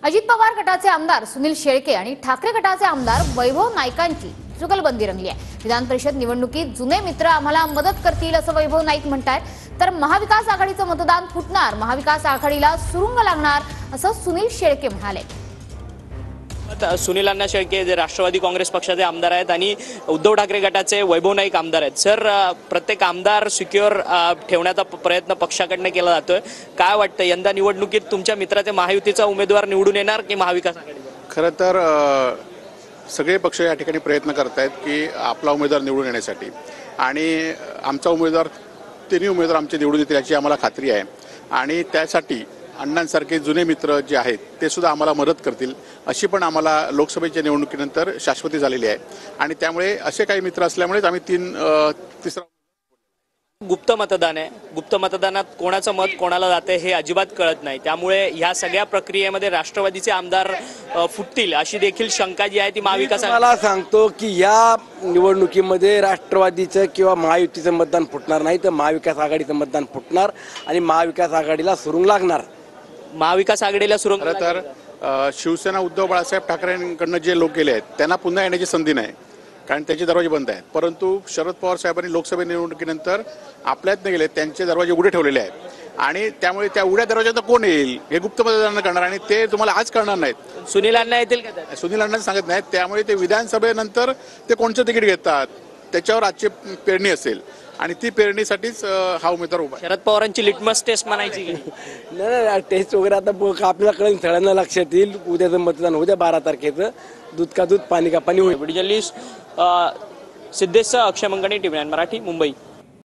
अजित पवार गटाचे आमदार सुनील शेळके आणि ठाकरे गटाचे आमदार वैभव नाईकांची जुगलबंदी रंगली आहे। विधान परिषद निवडणुकीत जुने मित्र आम्हाला मदत करतील असं वैभव नाईक म्हणतात। तर महाविकास आघाडीचं मतदान फुटणार, महाविकास आघाडीला सुरुंग लागणार असं सुनील शेळके म्हणाले। सुनील अण्णा शेळके जे राष्ट्रवादी काँग्रेस पक्षाचे आमदार आहेत आणि उद्धव ठाकरे गटाचे वैभव नाईक आमदार आहेत। सर, प्रत्येक आमदार सिक्युअर ठेवण्याचा प्रयत्न पक्षाकडनं केला जातोय। काय वाटतं, यंदा निवडणुकीत तुमच्या मित्राचे महायुतीचा उमेदवार निवडून येणार की महाविकास आघाडी? खरं तर सगळे पक्ष या ठिकाणी प्रयत्न करत आहेत की आपला उमेदवार निवडून येण्यासाठी, आणि आमचा उमेदवार तिन्ही उमेदवार आमचे निवडून येतील याची आम्हाला खात्री आहे। आणि त्यासाठी अण्णांसारखे जुने मित्र जे आहेत ते सुद्धा आम्हाला मदत करतील अशी पण आम्हाला लोकसभेच्या निवडणुकीनंतर शाश्वती झालेली आहे। आणि त्यामुळे असे काही मित्र असल्यामुळेच आम्ही तिसरा गुप्त मतदान आहे। गुप्त मतदानात कोणाचं मत कोणाला जाते हे अजिबात कळत नाही। त्यामुळे ह्या सगळ्या प्रक्रियेमध्ये राष्ट्रवादीचे आमदार फुटतील अशी देखील शंका जी आहे ती महाविकास मला सांगतो की या निवडणुकीमध्ये राष्ट्रवादीचं किंवा महायुतीचं मतदान फुटणार नाही, तर महाविकास आघाडीचं मतदान फुटणार आणि महाविकास आघाडीला सुरुंग लागणार। महाविकास आघाडीला सुरुंग खरं तर शिवसेना उद्धव बाळासाहेब ठाकरेंकडनं जे लोक गेले आहेत त्यांना पुन्हा येण्याची संधी नाही, कारण त्याचे दरवाजे बंद आहेत। परंतु शरद पवार साहेबांनी लोकसभा निवडणुकीनंतर आपल्यातनं गेले, त्यांचे दरवाजे उघडे ठेवलेले आहेत। आणि त्यामुळे त्या उघड्या दरवाज्यात कोण येईल हे गुप्त मतदान करणार, आणि ते तुम्हाला आज करणार नाहीत। सुनील अण्णा येतील का? सुनील अण्णा सांगत नाहीत, त्यामुळे ते विधानसभेनंतर ते कोणतं तिकीट घेतात त्याच्यावर आजची पेरणी असेल, आणि ती पेरणीसाठीच हा उमेदवार उभा आहे। शरद पवारांची लिटमस टेस्ट म्हणायची की नाही, टेस्ट वगैरे आता आपल्याला कळून सगळ्यांना लक्षात येईल। उद्याचं मतदान उद्या 12 तारखेचं, दूध का दूध पाणी का पाणी होईल। जर्नलिस्ट सिद्धेश अक्षय मंगणे, टीव्ही 9 मराठी, मुंबई।